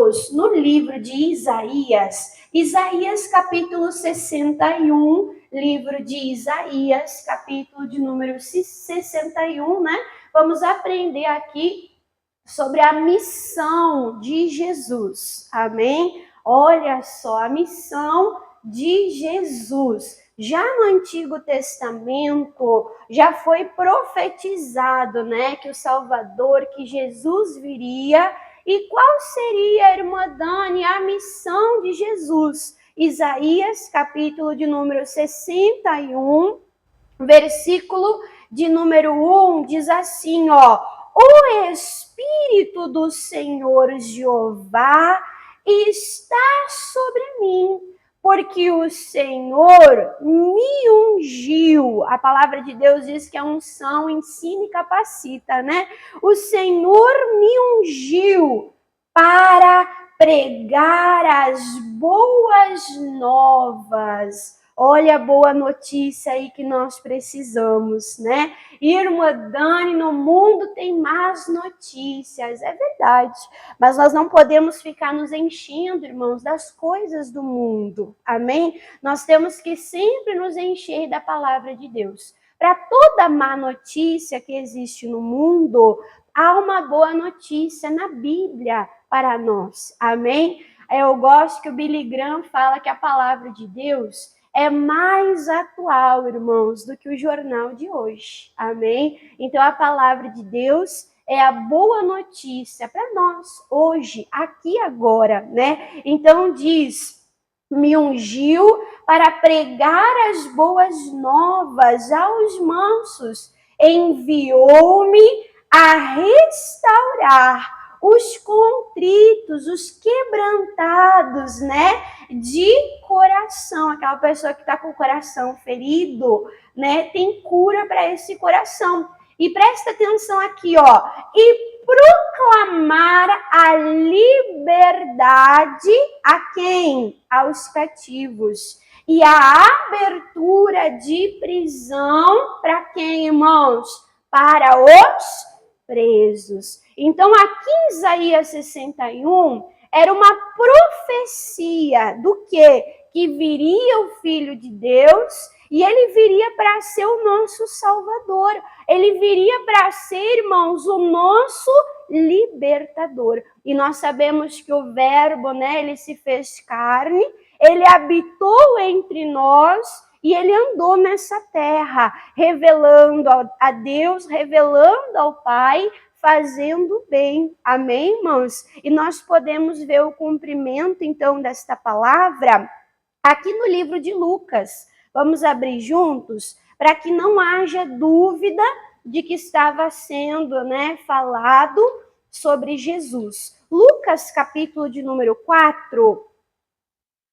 juntos no livro de Isaías. Isaías capítulo 61, livro de Isaías, capítulo de número 61, né? Vamos aprender aqui sobre a missão de Jesus. Amém? Olha só, a missão de Jesus. Já no Antigo Testamento, já foi profetizado, né, que o Salvador, que Jesus viria. E qual seria, irmã Dani, a missão de Jesus? Isaías, capítulo de número 61, versículo de número 1, diz assim, ó: o Espírito do Senhor Jeová está sobre mim, porque o Senhor me ungiu. A palavra de Deus diz que a unção ensina e capacita, né? O Senhor me ungiu para pregar as boas novas. Olha a boa notícia aí que nós precisamos, né? Irmã Dani, no mundo tem más notícias, é verdade. Mas nós não podemos ficar nos enchendo, irmãos, das coisas do mundo, amém? Nós temos que sempre nos encher da palavra de Deus. Para toda má notícia que existe no mundo, há uma boa notícia na Bíblia para nós, amém? Eu gosto que o Billy Graham fala que a palavra de Deus é mais atual, irmãos, do que o jornal de hoje, amém? Então a palavra de Deus é a boa notícia para nós, hoje, aqui agora, né? Então diz, me ungiu para pregar as boas novas aos mansos, enviou-me a restaurar os contritos, os quebrantados, né, de coração. Aquela pessoa que está com o coração ferido, né, tem cura para esse coração. E presta atenção aqui, ó, e proclamar a liberdade a quem? Aos cativos. E a abertura de prisão para quem, irmãos? Para os presos. Então, aqui em Isaías 61, era uma profecia do quê? Que viria o Filho de Deus e ele viria para ser o nosso Salvador. Ele viria para ser, irmãos, o nosso libertador. E nós sabemos que o Verbo, né, ele se fez carne, ele habitou entre nós, e ele andou nessa terra, revelando a Deus, revelando ao Pai, fazendo bem. Amém, irmãos? E nós podemos ver o cumprimento, então, desta palavra aqui no livro de Lucas. Vamos abrir juntos, para que não haja dúvida de que estava sendo, né, falado sobre Jesus. Lucas, capítulo de número 4.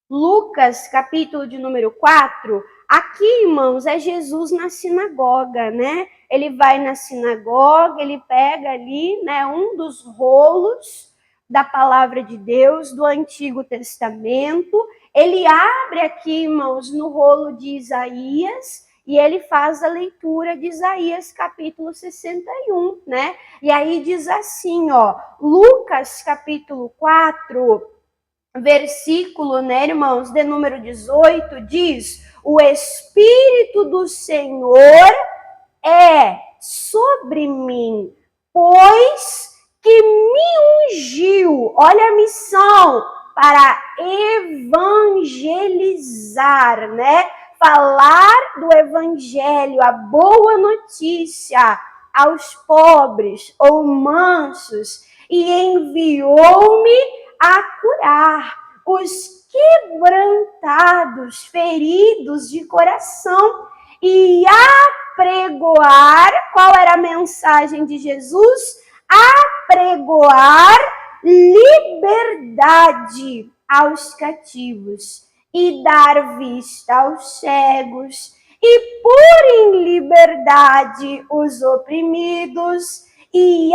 Lucas, capítulo de número 4, aqui, irmãos, é Jesus na sinagoga, né? Ele vai na sinagoga, ele pega ali, né, um dos rolos da palavra de Deus, do Antigo Testamento. Ele abre aqui, irmãos, no rolo de Isaías, e ele faz a leitura de Isaías, capítulo 61, né? E aí diz assim, ó, Lucas, capítulo 4, versículo, né, irmãos, de número 18, diz: o Espírito do Senhor é sobre mim, pois que me ungiu, olha a missão, para evangelizar, né, falar do evangelho, a boa notícia aos pobres ou mansos, e enviou-me a curar os quebrantados, feridos de coração, e apregoar, qual era a mensagem de Jesus? Apregoar liberdade aos cativos e dar vista aos cegos e pôr em liberdade os oprimidos e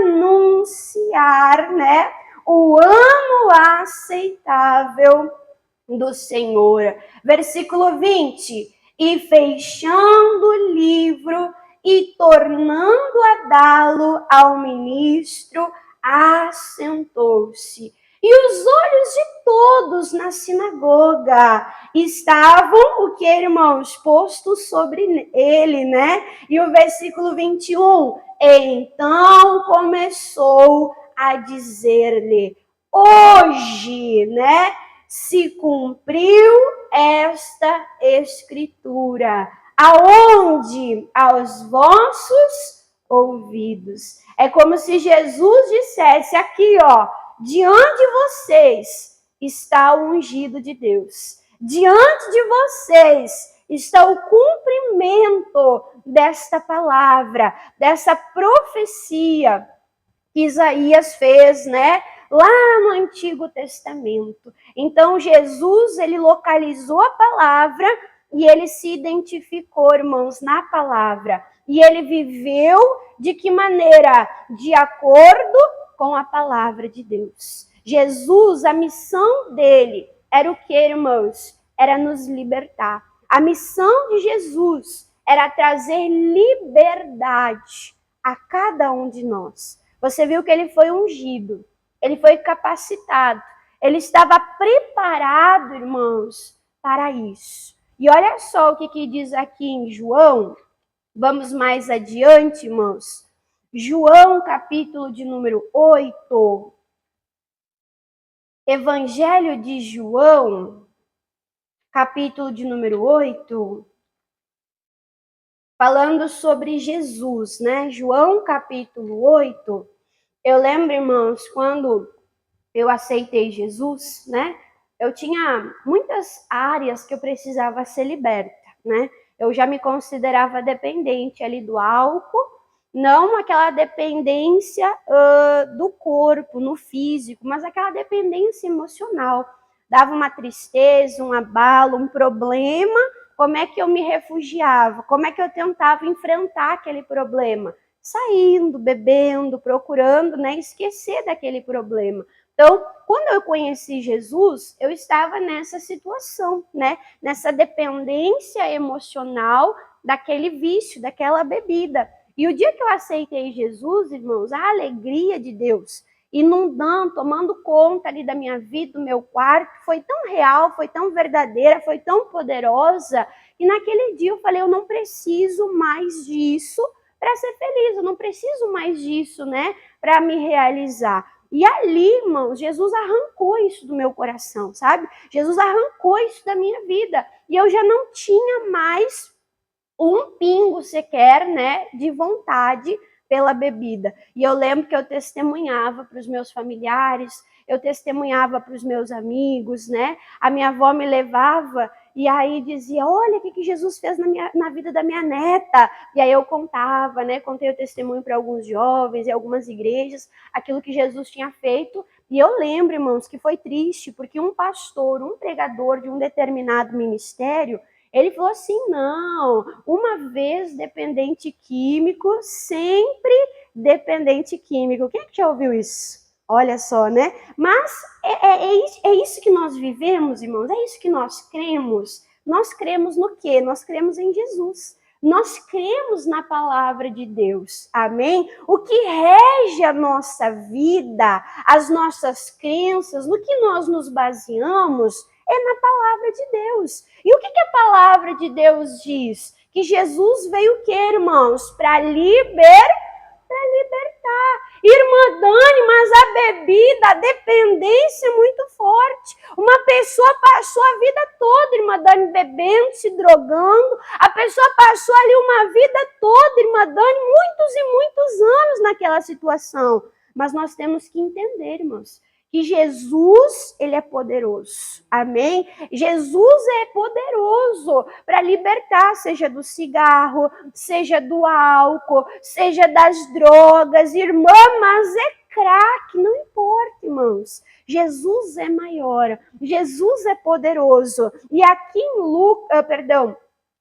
anunciar, né, o ano aceitável do Senhor. Versículo 20. E fechando o livro e tornando a dá-lo ao ministro, assentou-se. E os olhos de todos na sinagoga estavam, o que, irmãos? Postos sobre ele, né? E o versículo 21, então começou a dizer-lhe, hoje, né, se cumpriu esta escritura. Aonde? Aos vossos ouvidos. É como se Jesus dissesse aqui, ó, diante de vocês está o ungido de Deus. Diante de vocês está o cumprimento desta palavra, dessa profecia que Isaías fez, né? Lá no Antigo Testamento. Então, Jesus, ele localizou a palavra e ele se identificou, irmãos, na palavra. E ele viveu de que maneira? De acordo com a palavra de Deus. Jesus, a missão dele era o que, irmãos? Era nos libertar. A missão de Jesus era trazer liberdade a cada um de nós. Você viu que ele foi ungido, ele foi capacitado, ele estava preparado, irmãos, para isso. E olha só o que diz aqui em João, vamos mais adiante, irmãos. João, capítulo de número 8, Evangelho de João, capítulo de número 8, falando sobre Jesus, né? João, capítulo 8, eu lembro, irmãos, quando eu aceitei Jesus, né? Eu tinha muitas áreas que eu precisava ser liberta, né? Eu já me considerava dependente ali do álcool, não aquela dependência do corpo, no físico, mas aquela dependência emocional. Dava uma tristeza, um abalo, um problema, como é que eu me refugiava? Como é que eu tentava enfrentar aquele problema? Saindo, bebendo, procurando, né, esquecer daquele problema. Então, quando eu conheci Jesus, eu estava nessa situação, né, nessa dependência emocional daquele vício, daquela bebida. E o dia que eu aceitei Jesus, irmãos, a alegria de Deus inundando, tomando conta ali da minha vida, do meu quarto, foi tão real, foi tão verdadeira, foi tão poderosa, e naquele dia eu falei, eu não preciso mais disso para ser feliz, eu não preciso mais disso, né, para me realizar. E ali, irmãos, Jesus arrancou isso do meu coração, sabe? Jesus arrancou isso da minha vida, e eu já não tinha mais um pingo sequer, né, de vontade pela bebida. E eu lembro que eu testemunhava para os meus familiares, eu testemunhava para os meus amigos, né? A minha avó me levava e aí dizia, olha o que Jesus fez na vida da minha neta. E aí eu contava, né? Contei o testemunho para alguns jovens e algumas igrejas, aquilo que Jesus tinha feito. E eu lembro, irmãos, que foi triste, porque um pastor, um pregador de um determinado ministério, ele falou assim, não, uma vez dependente químico, sempre dependente químico. Quem é que já ouviu isso? Olha só, né? Mas é isso que nós vivemos, irmãos, é isso que nós cremos. Nós cremos no quê? Nós cremos em Jesus. Nós cremos na palavra de Deus, amém? O que rege a nossa vida, as nossas crenças, no que nós nos baseamos, é na palavra de Deus. E o que a palavra de Deus diz? Que Jesus veio o quê, irmãos? Para libertar. Irmã Dani, mas a bebida, a dependência é muito forte. Uma pessoa passou a vida toda, irmã Dani, bebendo, se drogando. A pessoa passou ali uma vida toda, irmã Dani, muitos e muitos anos naquela situação. Mas nós temos que entender, irmãos, que Jesus, ele é poderoso, amém? Jesus é poderoso para libertar, seja do cigarro, seja do álcool, seja das drogas, irmã, mas é crack, não importa, irmãos. Jesus é maior, Jesus é poderoso. E aqui em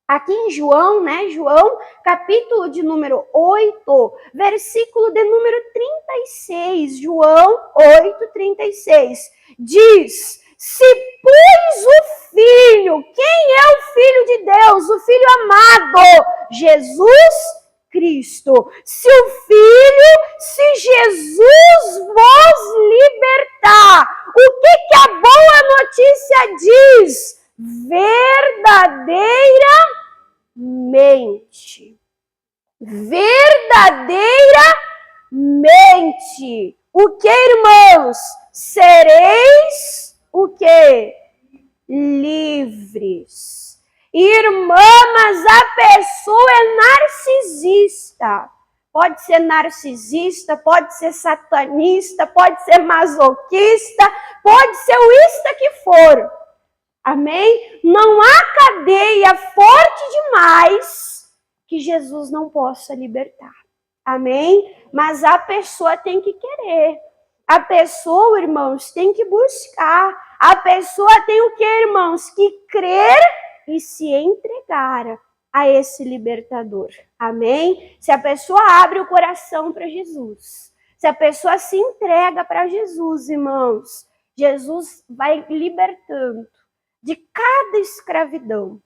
aqui em João, né, João, capítulo de número 8, versículo de número 36, João 8, 36, diz, se pois o Filho, quem é o Filho de Deus? O Filho amado, Jesus Cristo. Se Jesus vos libertar, verdadeiramente. Verdadeiramente. O que, irmãos? Sereis o que? Livres. Irmã, mas a pessoa é narcisista. Pode ser narcisista, pode ser satanista, pode ser masoquista, pode ser o ista que for. Amém? Não há cadeia forte demais que Jesus não possa libertar. Amém? Mas a pessoa tem que querer. A pessoa, irmãos, tem que buscar. A pessoa tem o que, irmãos? Que crer e se entregar a esse libertador. Amém? Se a pessoa abre o coração para Jesus, se a pessoa se entrega para Jesus, irmãos, Jesus vai libertando de cada escravidão.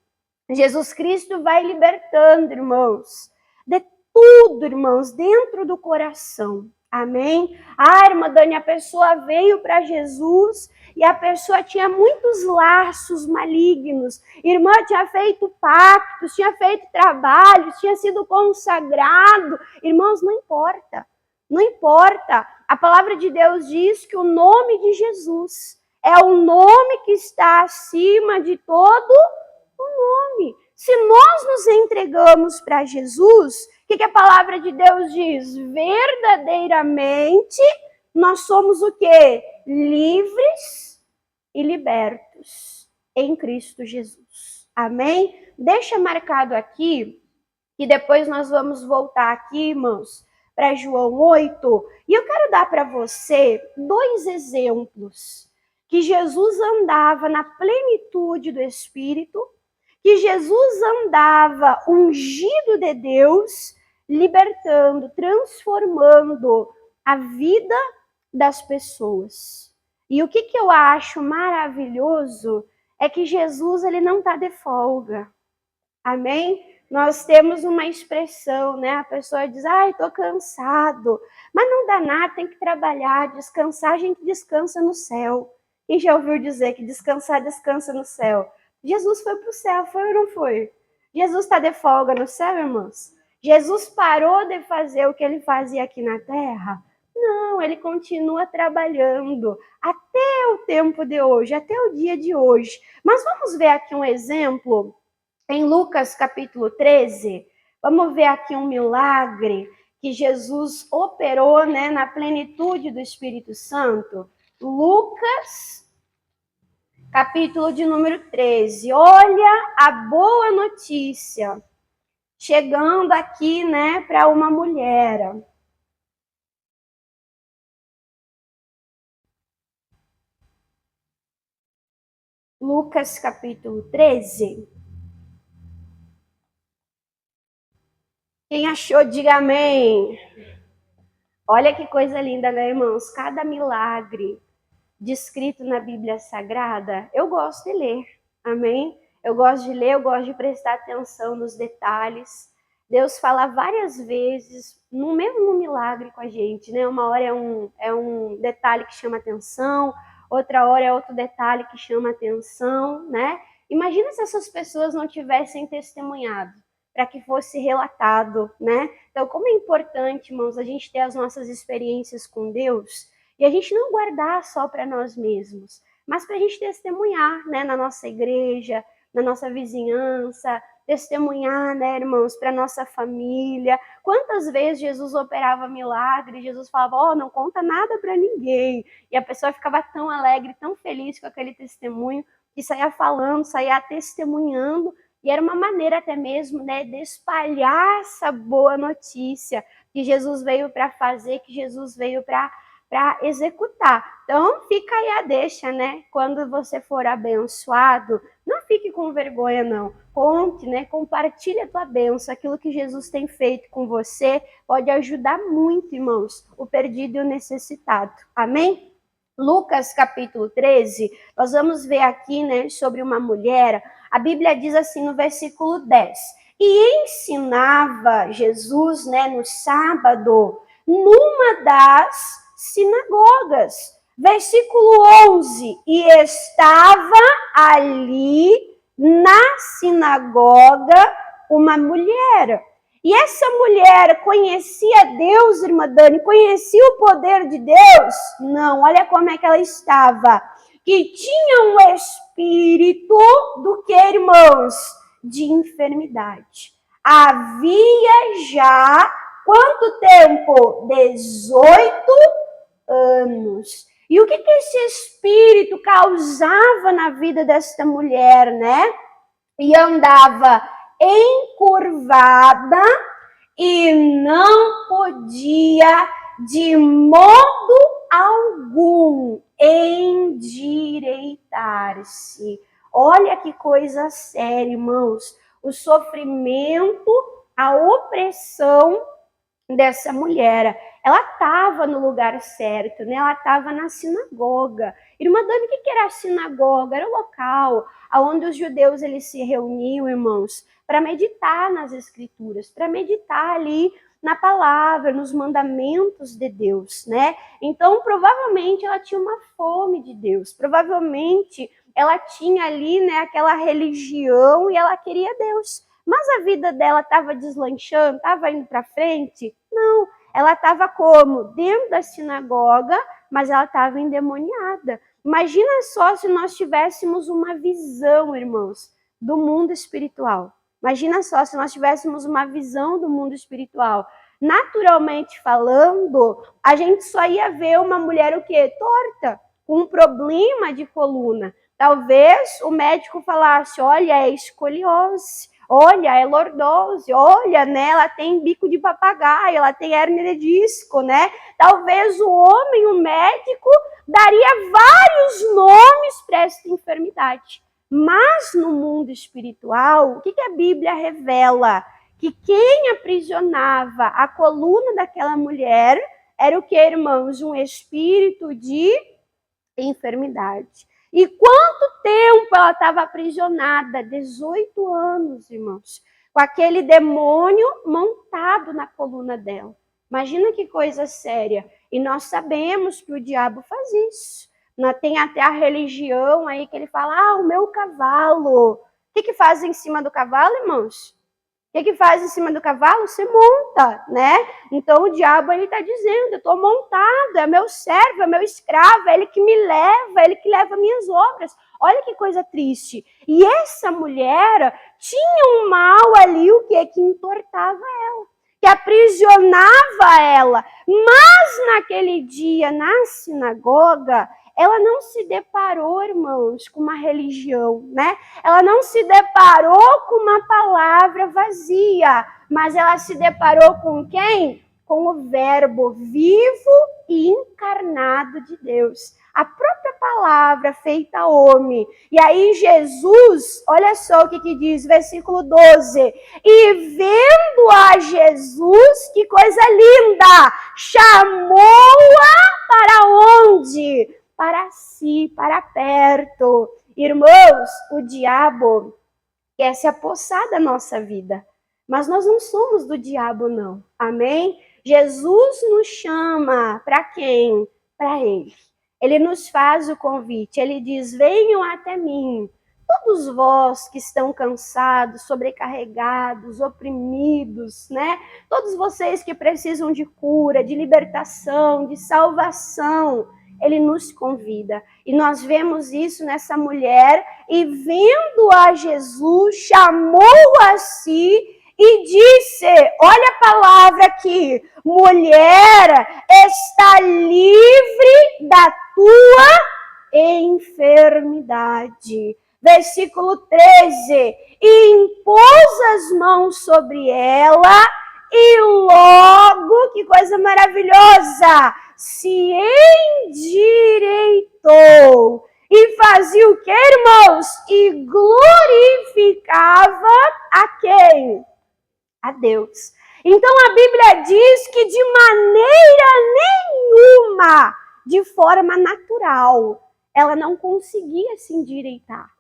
Jesus Cristo vai libertando, irmãos, de tudo, irmãos, dentro do coração. Amém? Ah, irmã Dani, a pessoa veio para Jesus e a pessoa tinha muitos laços malignos. Irmã tinha feito pactos, tinha feito trabalhos, tinha sido consagrado. Irmãos, não importa. Não importa. A palavra de Deus diz que o nome de Jesus é o nome que está acima de todo o nome. Se nós nos entregamos para Jesus, o que a palavra de Deus diz? Verdadeiramente, nós somos o quê? Livres e libertos em Cristo Jesus. Amém? Deixa marcado aqui, que depois nós vamos voltar aqui, irmãos, para João 8. E eu quero dar para você 2 exemplos que Jesus andava na plenitude do Espírito, que Jesus andava ungido de Deus, libertando, transformando a vida das pessoas. E o que eu acho maravilhoso é que Jesus, ele não está de folga. Amém? Nós temos uma expressão, né? A pessoa diz, estou cansado. Mas não dá nada, tem que trabalhar, descansar, a gente descansa no céu. Quem já ouviu dizer que descansar, descansa no céu? Jesus foi para o céu, foi ou não foi? Jesus está de folga no céu, irmãos? Jesus parou de fazer o que ele fazia aqui na terra? Não, ele continua trabalhando até o tempo de hoje, até o dia de hoje. Mas vamos ver aqui um exemplo em Lucas capítulo 13. Vamos ver aqui um milagre que Jesus operou, né, na plenitude do Espírito Santo. Lucas capítulo de número 13. Olha a boa notícia chegando aqui, né, para uma mulher. Lucas capítulo 13. Quem achou, diga amém. Olha que coisa linda, né, irmãos? Cada milagre descrito na Bíblia Sagrada, eu gosto de ler, amém? Eu gosto de ler, eu gosto de prestar atenção nos detalhes. Deus fala várias vezes no mesmo milagre com a gente, né? Uma hora é um detalhe que chama atenção, outra hora é outro detalhe que chama atenção, né? Imagina se essas pessoas não tivessem testemunhado para que fosse relatado, né? Então, como é importante, irmãos, a gente ter as nossas experiências com Deus e a gente não guardar só para nós mesmos, mas para a gente testemunhar, né, na nossa igreja, na nossa vizinhança, testemunhar, né, irmãos, para nossa família. Quantas vezes Jesus operava milagre, Jesus falava, não conta nada para ninguém. E a pessoa ficava tão alegre, tão feliz com aquele testemunho, que saía falando, saía testemunhando, e era uma maneira até mesmo, né, de espalhar essa boa notícia que Jesus veio para fazer, que Jesus veio para executar. Então, fica aí a deixa, né? Quando você for abençoado, não fique com vergonha, não. Conte, né? Compartilhe a tua bênção. Aquilo que Jesus tem feito com você pode ajudar muito, irmãos, o perdido e o necessitado. Amém? Lucas capítulo 13, nós vamos ver aqui, né, sobre uma mulher. A Bíblia diz assim no versículo 10. E ensinava Jesus, né, no sábado, numa das sinagogas. Versículo 11, e estava ali na sinagoga uma mulher. E essa mulher conhecia Deus, irmã Dani? Conhecia o poder de Deus? Não, olha como é que ela estava. Que tinha um espírito do que, irmãos? De enfermidade. Havia já, quanto tempo? 18 anos. E o que esse espírito causava na vida desta mulher, né? E andava encurvada e não podia de modo algum endireitar-se. Olha que coisa séria, irmãos. O sofrimento, a opressão dessa mulher. Ela estava no lugar certo, né? Ela estava na sinagoga. Irmã Dani, o que era a sinagoga? Era o local onde os judeus eles se reuniam, irmãos, para meditar nas escrituras, para meditar ali na palavra, nos mandamentos de Deus, né? Então, provavelmente ela tinha uma fome de Deus, provavelmente ela tinha ali, né, aquela religião e ela queria Deus. Mas a vida dela estava deslanchando, estava indo para frente? Não, ela estava como? Dentro da sinagoga, mas ela estava endemoniada. Imagina só se nós tivéssemos uma visão, irmãos, do mundo espiritual. Imagina só se nós tivéssemos uma visão do mundo espiritual. Naturalmente falando, a gente só ia ver uma mulher o quê? Torta, com um problema de coluna. Talvez o médico falasse, olha, é escoliose. Olha, é lordose, olha, né, ela tem bico de papagaio, ela tem hérnia de disco, né? Talvez o homem, o médico, daria vários nomes para essa enfermidade. Mas no mundo espiritual, o que a Bíblia revela? Que quem aprisionava a coluna daquela mulher era o que, irmãos? Um espírito de enfermidade. E quanto tempo ela estava aprisionada? 18 anos, irmãos. Com aquele demônio montado na coluna dela. Imagina que coisa séria. E nós sabemos que o diabo faz isso. Tem até a religião aí que ele fala, o meu cavalo. O que faz em cima do cavalo, irmãos? O que faz em cima do cavalo? Você monta, né? Então o diabo ele está dizendo, eu estou montado, é meu servo, é meu escravo, é ele que me leva, é ele que leva minhas obras. Olha que coisa triste. E essa mulher tinha um mal ali, o que entortava ela, que aprisionava ela. Mas naquele dia, na sinagoga, ela não se deparou, irmãos, com uma religião, né? Ela não se deparou com uma palavra vazia, mas ela se deparou com quem? Com o verbo vivo e encarnado de Deus. A própria palavra feita homem. E aí Jesus, olha só o que diz, versículo 12. E vendo a Jesus, que coisa linda, chamou-a para onde? Para si, para perto. Irmãos, o diabo quer se apossar da nossa vida. Mas nós não somos do diabo, não. Amém? Jesus nos chama para quem? Para ele. Ele nos faz o convite. Ele diz, venham até mim. Todos vós que estão cansados, sobrecarregados, oprimidos, né? Todos vocês que precisam de cura, de libertação, de salvação. Ele nos convida. E nós vemos isso nessa mulher. E vendo a Jesus, chamou a si e disse, olha a palavra aqui, mulher, está livre da tua enfermidade. Versículo 13, e impôs as mãos sobre ela e logo, que coisa maravilhosa, se endireitou. E fazia o que, irmãos? E glorificava a quem? A Deus. Então a Bíblia diz que de maneira nenhuma, de forma natural, ela não conseguia se endireitar.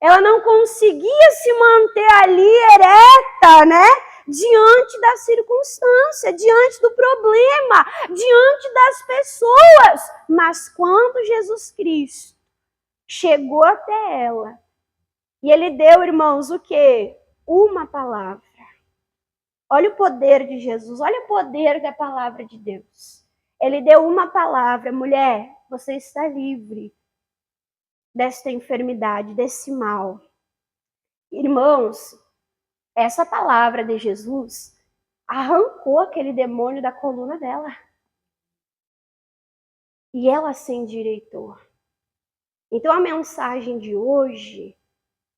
Ela não conseguia se manter ali ereta, né? diante da circunstância, diante do problema, diante das pessoas. Mas quando Jesus Cristo chegou até ela, e ele deu, irmãos, o quê? Uma palavra. Olha o poder de Jesus, olha o poder da palavra de Deus. Ele deu uma palavra: mulher, você está livre desta enfermidade, desse mal. Irmãos, essa palavra de Jesus arrancou aquele demônio da coluna dela. E ela se endireitou. Então a mensagem de hoje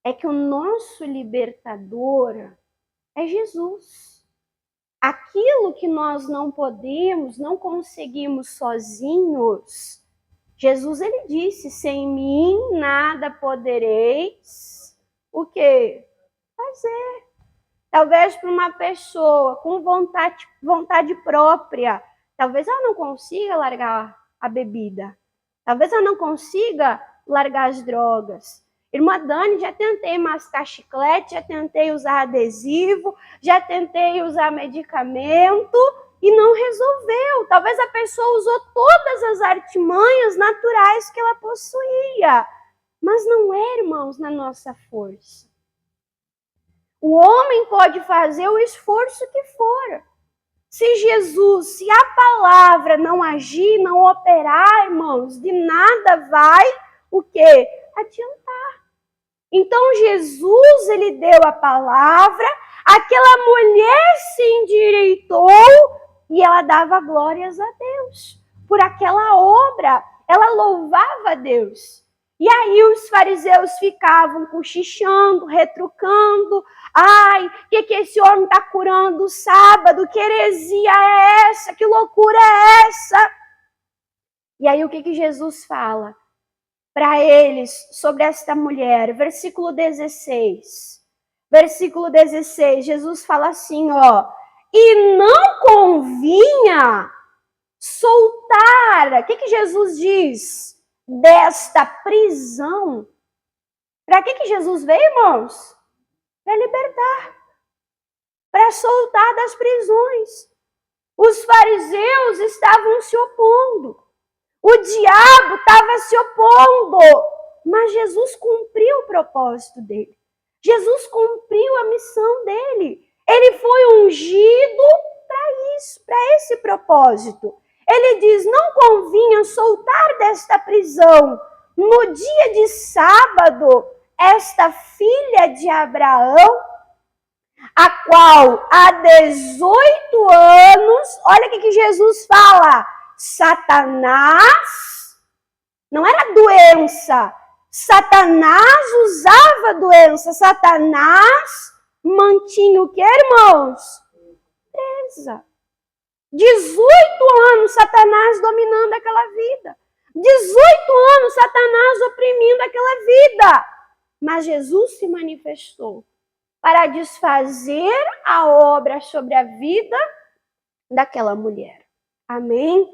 é que o nosso libertador é Jesus. Aquilo que nós não podemos, não conseguimos sozinhos, Jesus, ele disse: sem mim nada podereis o quê? Fazer. Talvez para uma pessoa com vontade própria, talvez ela não consiga largar a bebida. Talvez ela não consiga largar as drogas. Irmã Dani, já tentei mascar chiclete, já tentei usar adesivo, já tentei usar medicamento e não resolveu. Talvez a pessoa usou todas as artimanhas naturais que ela possuía. Mas não é, irmãos, na nossa força. O homem pode fazer o esforço que for. Se Jesus, se a palavra não agir, não operar, irmãos, de nada vai o quê? Adiantar. Então Jesus, ele deu a palavra, aquela mulher se endireitou e ela dava glórias a Deus por aquela obra. Ela louvava a Deus. E aí os fariseus ficavam cochichando, retrucando. Ai, o que esse homem está curando sábado? Que heresia é essa? Que loucura é essa? E aí o que Jesus fala para eles sobre esta mulher? Versículo 16. Versículo 16, Jesus fala assim, ó. E não convinha soltar. O que Jesus diz? Desta prisão. Para que Jesus veio, irmãos? Para libertar. Para soltar das prisões. Os fariseus estavam se opondo. O diabo estava se opondo. Mas Jesus cumpriu o propósito dele. Jesus cumpriu a missão dele. Ele foi ungido para isso, para esse propósito. Ele diz, não convinha soltar desta prisão no dia de sábado esta filha de Abraão, a qual há 18 anos, olha o que Jesus fala, Satanás, não era doença, Satanás usava a doença, Satanás mantinha o que, irmãos? Presa. 18 anos Satanás dominando aquela vida. 18 anos Satanás oprimindo aquela vida. Mas Jesus se manifestou para desfazer a obra sobre a vida daquela mulher. Amém?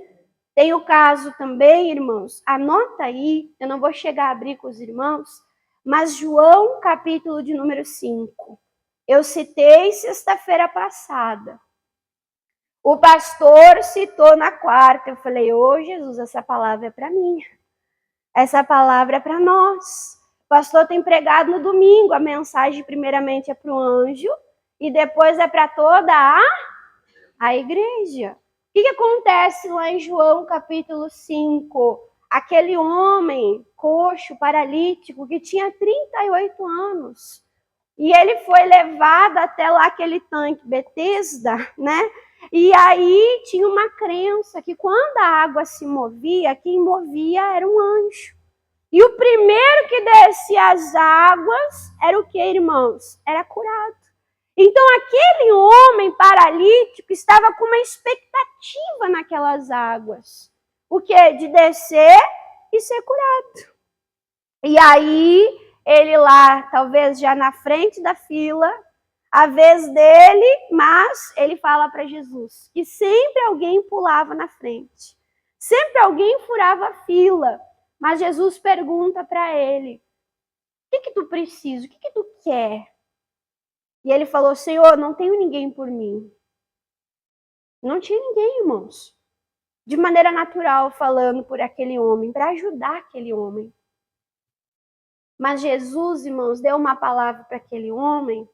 Tem o caso também, irmãos, anota aí, eu não vou chegar a abrir com os irmãos, mas João, capítulo de número 5. Eu citei sexta-feira passada. O pastor citou na quarta. Eu falei, ô Jesus, essa palavra é para mim. Essa palavra é para nós. O pastor tem pregado no domingo. A mensagem primeiramente é para o anjo e depois é para toda a igreja. O que acontece lá em João capítulo 5? Aquele homem coxo, paralítico, que tinha 38 anos. E ele foi levado até lá aquele tanque Betesda, né? E aí tinha uma crença que quando a água se movia, quem movia era um anjo. E o primeiro que descia as águas era o que, irmãos? Era curado. Então aquele homem paralítico estava com uma expectativa naquelas águas. O quê? De descer e ser curado. E aí ele lá, talvez já na frente da fila, a vez dele, mas ele fala para Jesus que sempre alguém pulava na frente. Sempre alguém furava a fila. Mas Jesus pergunta para ele, o que tu precisa? O que tu quer? E ele falou, Senhor, não tenho ninguém por mim. Não tinha ninguém, irmãos. De maneira natural, falando por aquele homem, para ajudar aquele homem. Mas Jesus, irmãos, deu uma palavra para aquele homem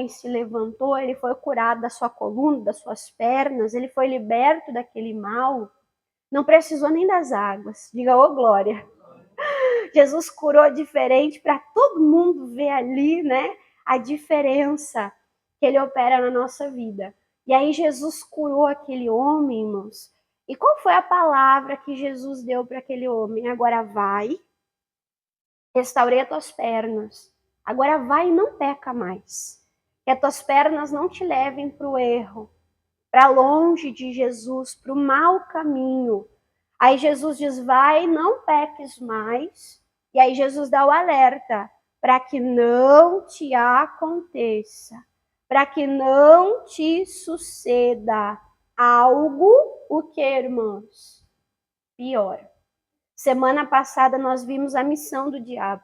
se levantou, ele foi curado da sua coluna, das suas pernas, ele foi liberto daquele mal, não precisou nem das águas. Diga, ô glória. Jesus curou diferente para todo mundo ver ali, né, a diferença que ele opera na nossa vida. E aí Jesus curou aquele homem, irmãos. E qual foi a palavra que Jesus deu para aquele homem? Agora vai, restaurei as tuas pernas. Agora vai e não peca mais. Que as tuas pernas não te levem para o erro, para longe de Jesus, para o mau caminho. Aí Jesus diz, vai, não peques mais. E aí Jesus dá o alerta, para que não te aconteça, para que não te suceda algo, o que, irmãos? Pior. Semana passada nós vimos a missão do diabo: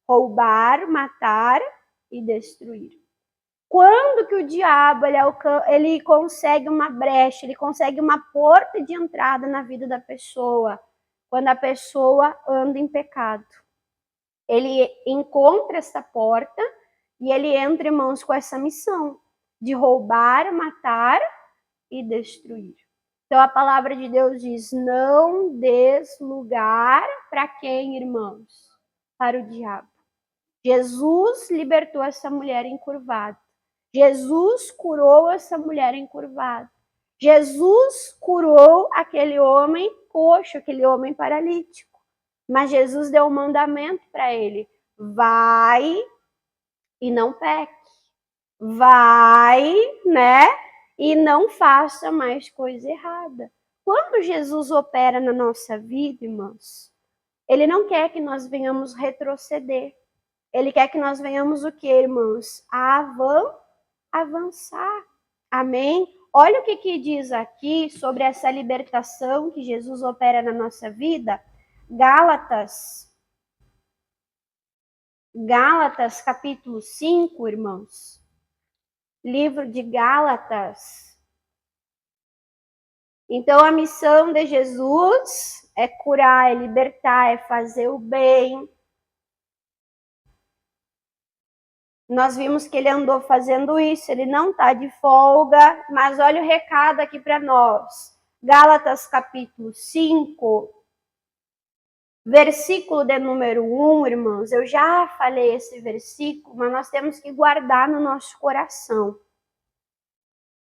roubar, matar e destruir. Quando que o diabo ele consegue uma brecha, ele consegue uma porta de entrada na vida da pessoa? Quando a pessoa anda em pecado. Ele encontra essa porta e ele entra, irmãos, com essa missão de roubar, matar e destruir. Então a palavra de Deus diz, não des lugar para quem, irmãos? Para o diabo. Jesus libertou essa mulher encurvada. Jesus curou essa mulher encurvada. Jesus curou aquele homem coxo, aquele homem paralítico. Mas Jesus deu um mandamento para ele: vai e não peque. Vai, né? E não faça mais coisa errada. Quando Jesus opera na nossa vida, irmãos, ele não quer que nós venhamos retroceder. Ele quer que nós venhamos o que, irmãos? Avançar. Amém? Olha o que diz aqui sobre essa libertação que Jesus opera na nossa vida. Gálatas capítulo 5, irmãos. Livro de Gálatas. Então, a missão de Jesus é curar, é libertar, é fazer o bem. Nós vimos que ele andou fazendo isso, ele não está de folga, mas olha o recado aqui para nós. Gálatas capítulo 5, versículo de número 1, irmãos. Eu já falei esse versículo, mas nós temos que guardar no nosso coração.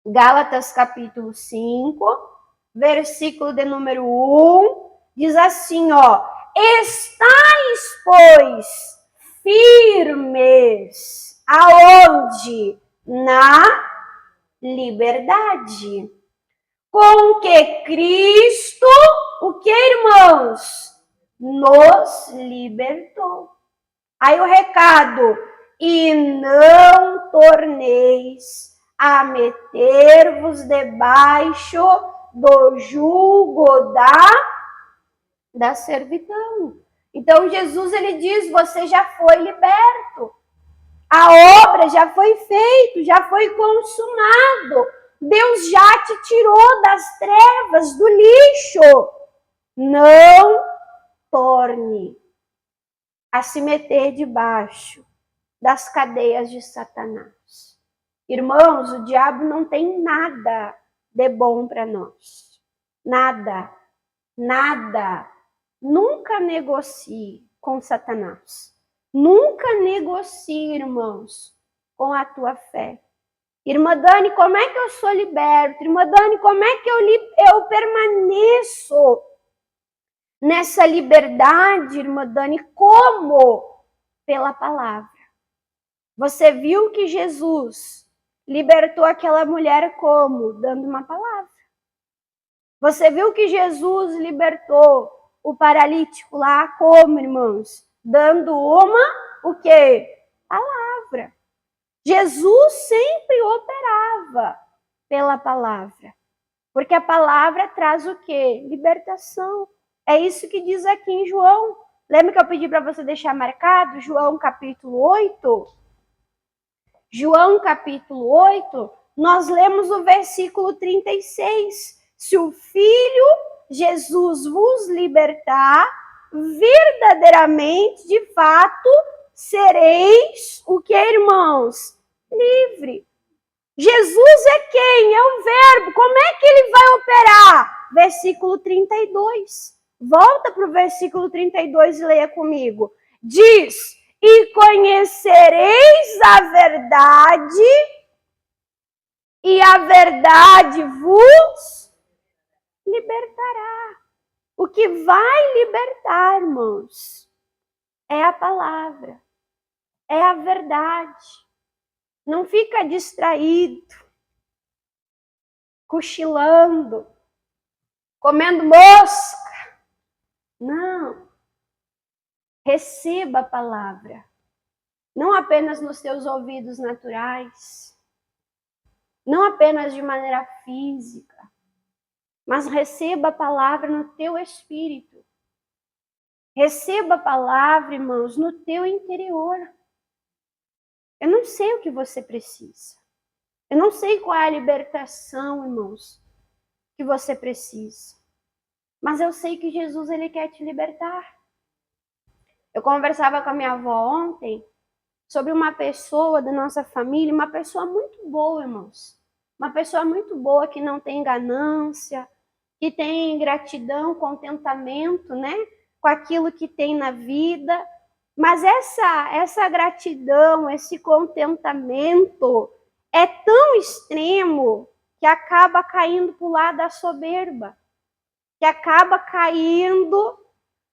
Gálatas capítulo 5, versículo de número 1, diz assim, ó: estais, pois, firmes, aonde? Na liberdade. Com que Cristo, o que, irmãos? Nos libertou. Aí o recado: e não torneis a meter-vos debaixo do jugo da servidão. Então Jesus ele diz, você já foi liberto. A obra já foi feita, já foi consumado. Deus já te tirou das trevas, do lixo. Não torne a se meter debaixo das cadeias de Satanás. Irmãos, o diabo não tem nada de bom para nós. Nada. Nada. Nunca negocie com Satanás. Nunca negocie, irmãos, com a tua fé. Irmã Dani, como é que eu sou liberta? Irmã Dani, como é que eu permaneço nessa liberdade, irmã Dani? Como? Pela palavra. Você viu que Jesus libertou aquela mulher como? Dando uma palavra. Você viu que Jesus libertou o paralítico lá como, irmãos? Dando o quê? Palavra. Jesus sempre operava pela palavra. Porque a palavra traz o quê? Libertação. É isso que diz aqui em João. Lembra que eu pedi para você deixar marcado? João capítulo 8. João capítulo 8, nós lemos o versículo 36. Se o Filho Jesus vos libertar, verdadeiramente, de fato, sereis o que, irmãos? Livre. Jesus é quem? É o verbo. Como é que ele vai operar? Versículo 32. Volta para o versículo 32 e leia comigo. Diz, e conhecereis a verdade, e a verdade vos libertará. O que vai libertar, irmãos, é a palavra, é a verdade. Não fica distraído, cochilando, comendo mosca. Não. Receba a palavra. Não apenas nos teus ouvidos naturais. Não apenas de maneira física. Mas receba a palavra no teu espírito. Receba a palavra, irmãos, no teu interior. Eu não sei o que você precisa. Eu não sei qual é a libertação, irmãos, que você precisa. Mas eu sei que Jesus, ele quer te libertar. Eu conversava com a minha avó ontem sobre uma pessoa da nossa família, uma pessoa muito boa, irmãos. Uma pessoa muito boa que não tem ganância, que tem gratidão, contentamento, né? Com aquilo que tem na vida. Mas essa gratidão, esse contentamento é tão extremo que acaba caindo para o lado da soberba, que acaba caindo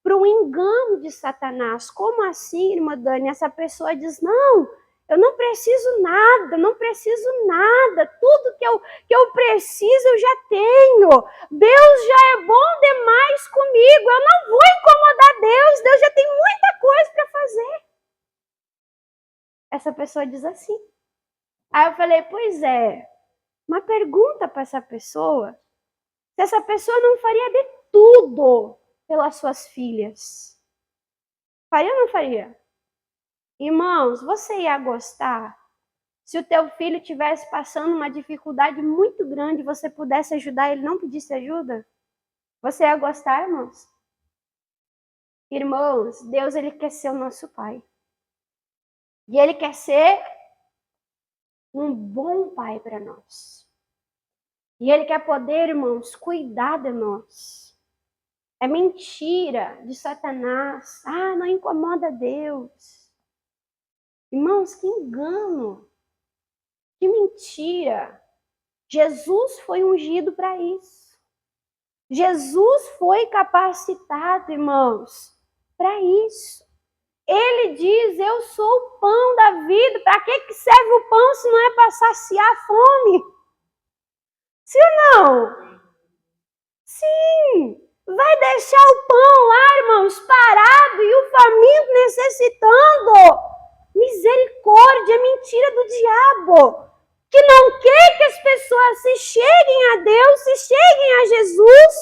para o engano de Satanás. Como assim, irmã Dani? Essa pessoa diz, não, eu não preciso nada, não preciso nada, tudo que eu preciso eu já tenho. Deus já é bom demais comigo, eu não vou incomodar Deus, Deus já tem muita coisa para fazer. Essa pessoa diz assim. Aí eu falei, pois é, uma pergunta para essa pessoa, se essa pessoa não faria de tudo pelas suas filhas. Faria ou não faria? Irmãos, você ia gostar se o teu filho estivesse passando uma dificuldade muito grande e você pudesse ajudar ele, não pedisse ajuda? Você ia gostar, irmãos? Irmãos, Deus, ele quer ser o nosso Pai. E ele quer ser um bom Pai para nós. E ele quer poder, irmãos, cuidar de nós. É mentira de Satanás. Ah, não incomoda Deus. Irmãos, que engano. Que mentira. Jesus foi ungido para isso. Jesus foi capacitado, irmãos, para isso. Ele diz, eu sou o pão da vida. Para que serve o pão se não é para saciar a fome? Sim ou não? Sim. Vai deixar o pão lá, irmãos, parado e o faminto necessitando. Misericórdia, mentira do diabo. Que não quer que as pessoas se cheguem a Deus, se cheguem a Jesus,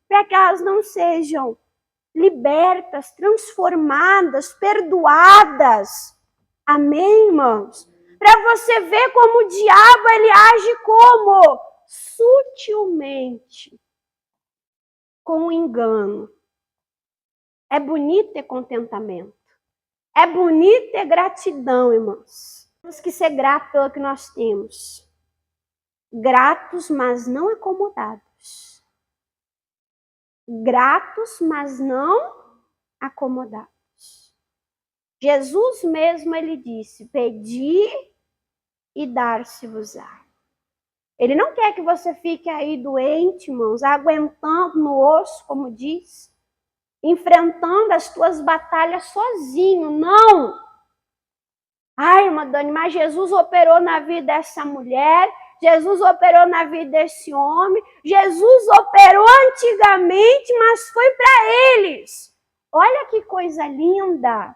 para que elas não sejam libertas, transformadas, perdoadas. Amém, irmãos? Para você ver como o diabo ele age como? Sutilmente. Com engano. É bonito ter contentamento. É bonito ter gratidão, irmãos. Temos que ser gratos pelo que nós temos. Gratos, mas não acomodados. Gratos, mas não acomodados. Jesus mesmo, ele disse, pedi e dar-se-vos-á. Ele não quer que você fique aí doente, irmãos, aguentando no osso, como diz, enfrentando as tuas batalhas sozinho, não. Ai, irmã Dani, mas Jesus operou na vida dessa mulher, Jesus operou na vida desse homem, Jesus operou antigamente, mas foi para eles. Olha que coisa linda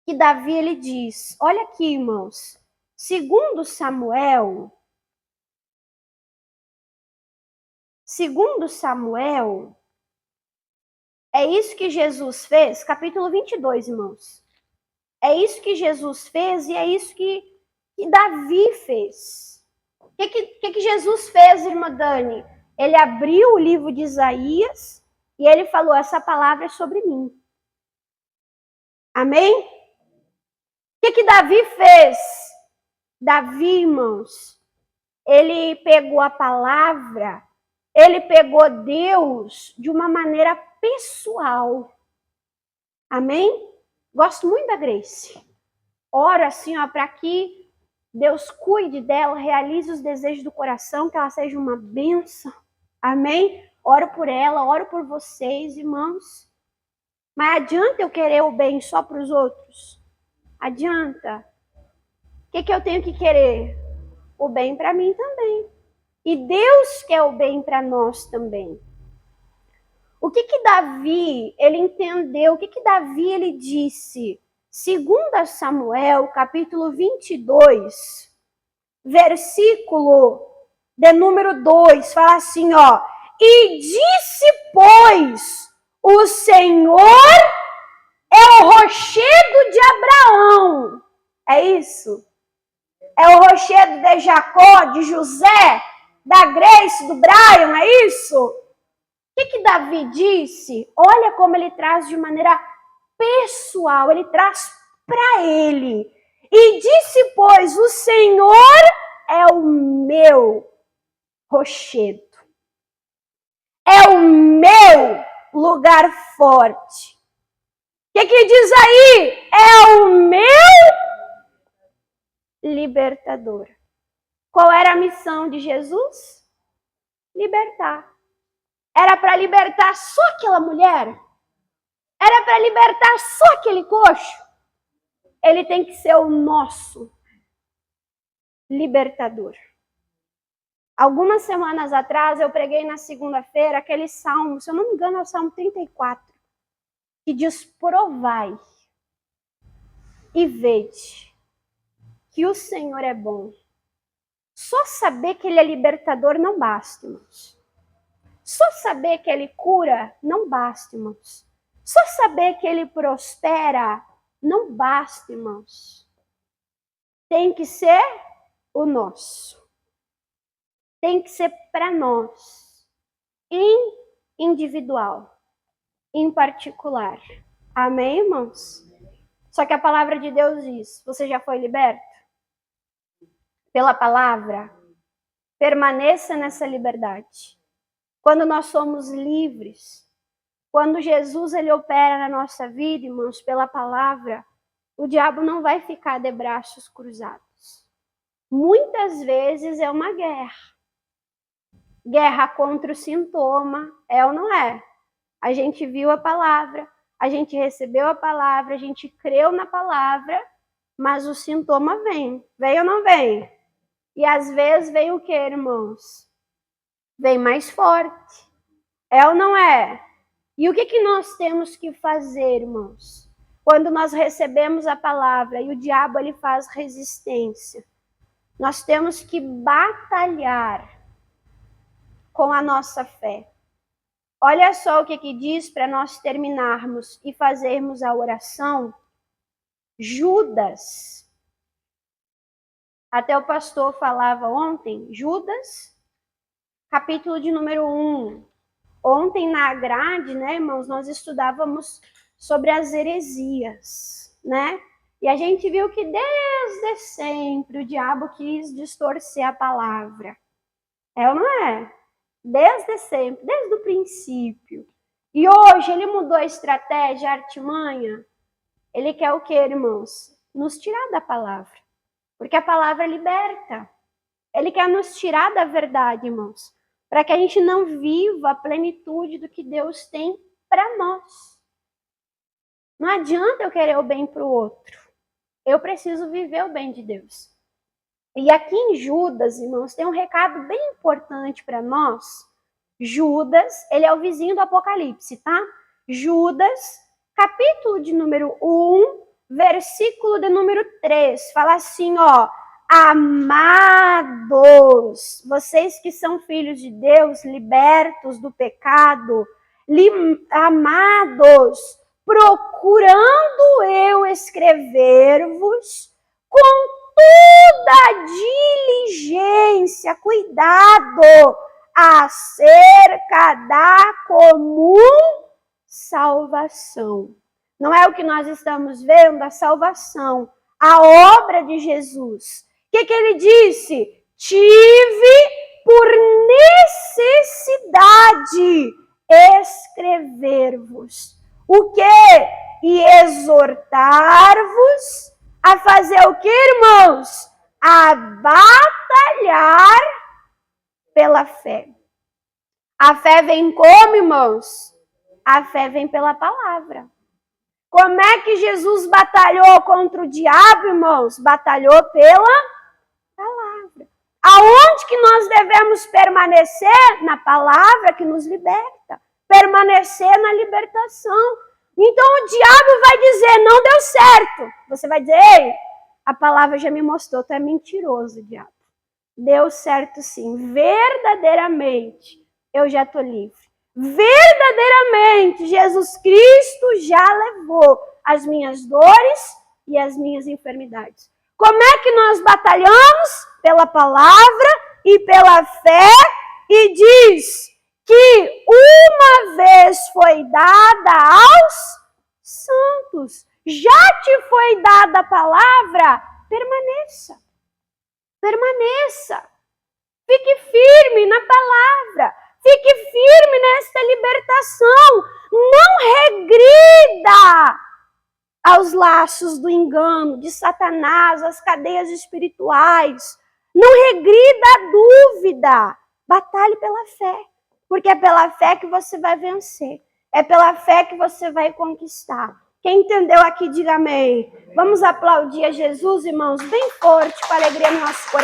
que Davi ele diz. Olha aqui, irmãos. Segundo Samuel, é isso que Jesus fez, capítulo 22, irmãos. É isso que Jesus fez e é isso que que Davi fez? O que Jesus fez, irmã Dani? Ele abriu o livro de Isaías e ele falou, essa palavra é sobre mim. Amém? O que Davi fez? Davi, irmãos, ele pegou a palavra, ele pegou Deus de uma maneira pessoal. Amém? Gosto muito da Grace. Oro assim, ó, para que Deus cuide dela, realize os desejos do coração, que ela seja uma bênção. Amém? Oro por ela, oro por vocês, irmãos. Mas adianta eu querer o bem só para os outros? Adianta. O que eu tenho que querer? O bem para mim também. E Deus quer o bem para nós também. O que Davi, ele entendeu? O que Davi, ele disse? 2 Samuel, capítulo 22, versículo de número 2, fala assim, ó. E disse, pois, o Senhor é o rochedo de Abraão. É isso? É o rochedo de Jacó, de José, da Grace, do Brian, é isso? O que Davi disse? Olha como ele traz de maneira pessoal, ele traz para ele. E disse, pois, o Senhor é o meu rochedo. É o meu lugar forte. O que diz aí? É o meu libertador. Qual era a missão de Jesus? Libertar. Era para libertar só aquela mulher? Era para libertar só aquele coxo? Ele tem que ser o nosso libertador. Algumas semanas atrás eu preguei na segunda-feira aquele salmo, se eu não me engano é o Salmo 34, que diz, provai e vede que o Senhor é bom. Só saber que Ele é libertador não basta, irmãos. Só saber que Ele cura não basta, irmãos. Só saber que Ele prospera não basta, irmãos. Tem que ser o nosso. Tem que ser para nós. Em individual. Em particular. Amém, irmãos? Só que a palavra de Deus diz, você já foi liberto? Pela palavra? Permaneça nessa liberdade. Quando nós somos livres, quando Jesus ele opera na nossa vida, irmãos, pela palavra, o diabo não vai ficar de braços cruzados. Muitas vezes é uma guerra. Guerra contra o sintoma, é ou não é? A gente viu a palavra, a gente recebeu a palavra, a gente creu na palavra, mas o sintoma vem. Vem ou não vem? E às vezes vem o que, irmãos? Vem mais forte. É ou não é? E o que nós temos que fazer, irmãos? Quando nós recebemos a palavra e o diabo ele faz resistência. Nós temos que batalhar com a nossa fé. Olha só o que diz para nós terminarmos e fazermos a oração. Judas. Até o pastor falava ontem, Judas, capítulo de número 1. Ontem na grade, né, irmãos, nós estudávamos sobre as heresias, né? E a gente viu que desde sempre o diabo quis distorcer a palavra. É ou não é? Desde sempre, desde o princípio. E hoje ele mudou a estratégia, a artimanha. Ele quer o quê, irmãos? Nos tirar da palavra. Porque a palavra liberta. Ele quer nos tirar da verdade, irmãos. Para que a gente não viva a plenitude do que Deus tem para nós. Não adianta eu querer o bem para o outro. Eu preciso viver o bem de Deus. E aqui em Judas, irmãos, tem um recado bem importante para nós. Judas, ele é o vizinho do Apocalipse, tá? Judas, capítulo de número 1, versículo de número 3. Fala assim, ó. Amados, vocês que são filhos de Deus, libertos do pecado, amados, procurando eu escrever-vos com toda diligência, cuidado, acerca da comum salvação. Não é o que nós estamos vendo, a salvação, a obra de Jesus. O que ele disse? Tive por necessidade escrever-vos. O quê? E exortar-vos a fazer o que, irmãos? A batalhar pela fé. A fé vem como, irmãos? A fé vem pela palavra. Como é que Jesus batalhou contra o diabo, irmãos? Batalhou pela palavra. Aonde que nós devemos permanecer? Na palavra que nos liberta. Permanecer na libertação. Então o diabo vai dizer, não deu certo. Você vai dizer, ei, a palavra já me mostrou, tu é mentiroso, diabo. Deu certo sim, verdadeiramente eu já estou livre. Verdadeiramente Jesus Cristo já levou as minhas dores e as minhas enfermidades. Como é que nós batalhamos? Pela palavra e pela fé, e diz que uma vez foi dada aos santos. Já te foi dada a palavra, permaneça. Permaneça. Fique firme na palavra. Fique firme nesta libertação. Não regrida aos laços do engano, de Satanás, às cadeias espirituais. Não regrida a dúvida. Batalhe pela fé. Porque é pela fé que você vai vencer. É pela fé que você vai conquistar. Quem entendeu aqui, diga amém. Vamos aplaudir a Jesus, irmãos, bem forte, com alegria no nosso coração.